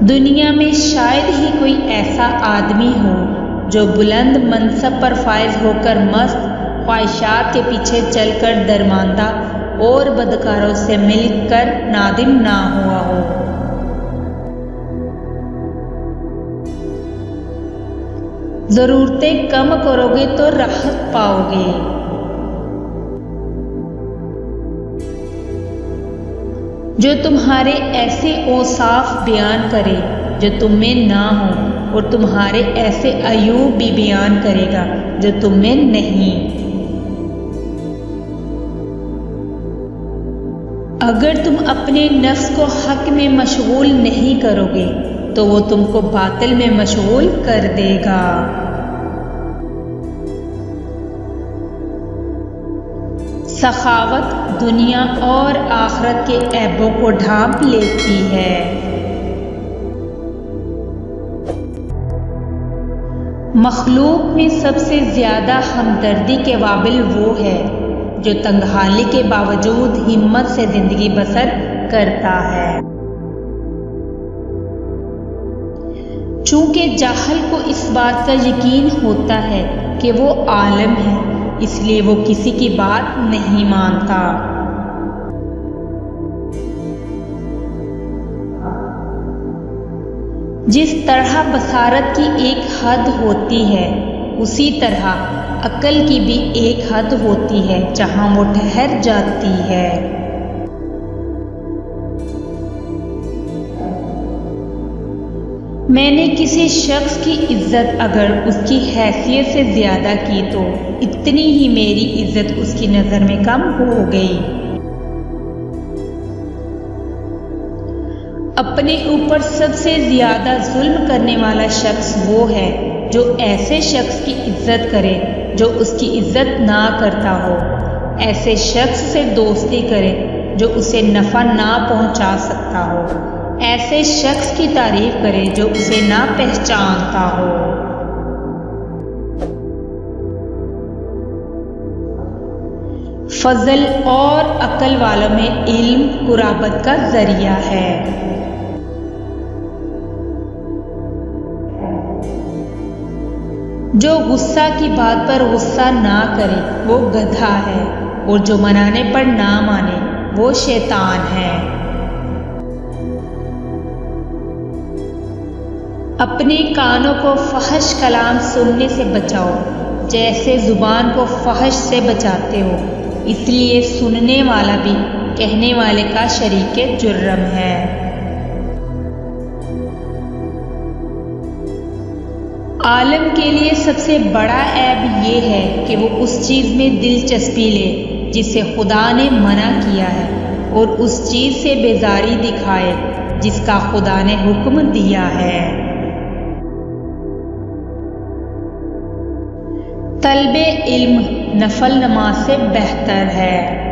دنیا میں شاید ہی کوئی ایسا آدمی ہو جو بلند منصب پر فائز ہو کر مست خواہشات کے پیچھے چل کر درماندہ اور بدکاروں سے مل کر نادم نہ ہوا ہو۔ ضرورتیں کم کرو گے تو راحت پاؤ گے۔ جو تمہارے ایسے اوصاف بیان کرے جو تم میں نہ ہوں، اور تمہارے ایسے عیوب بھی بیان کرے گا جو تم میں نہیں۔ اگر تم اپنے نفس کو حق میں مشغول نہیں کرو گے تو وہ تم کو باطل میں مشغول کر دے گا۔ سخاوت دنیا اور آخرت کے عیبوں کو ڈھانپ لیتی ہے۔ مخلوق میں سب سے زیادہ ہمدردی کے قابل وہ ہے جو تنگ حالی کے باوجود ہمت سے زندگی بسر کرتا ہے۔ چونکہ جاہل کو اس بات کا یقین ہوتا ہے کہ وہ عالم ہے، اس لیے وہ کسی کی بات نہیں مانتا۔ جس طرح بصارت کی ایک حد ہوتی ہے، اسی طرح عقل کی بھی ایک حد ہوتی ہے جہاں وہ ٹھہر جاتی ہے۔ میں نے کسی شخص کی عزت اگر اس کی حیثیت سے زیادہ کی تو اتنی ہی میری عزت اس کی نظر میں کم ہو گئی۔ اپنے اوپر سب سے زیادہ ظلم کرنے والا شخص وہ ہے جو ایسے شخص کی عزت کرے جو اس کی عزت نہ کرتا ہو، ایسے شخص سے دوستی کرے جو اسے نفع نہ پہنچا سکتا ہو، ایسے شخص کی تعریف کرے جو اسے نہ پہچانتا ہو۔ فضل اور عقل والوں میں علم قرابت کا ذریعہ ہے۔ جو غصہ کی بات پر غصہ نہ کرے وہ گدھا ہے، اور جو منانے پر نہ مانے وہ شیطان ہے۔ اپنے کانوں کو فحش کلام سننے سے بچاؤ جیسے زبان کو فحش سے بچاتے ہو، اس لیے سننے والا بھی کہنے والے کا شریک جرم ہے۔ عالم کے لیے سب سے بڑا عیب یہ ہے کہ وہ اس چیز میں دلچسپی لے جسے خدا نے منع کیا ہے، اور اس چیز سے بیزاری دکھائے جس کا خدا نے حکم دیا ہے۔ طلب علم نفل نماز سے بہتر ہے۔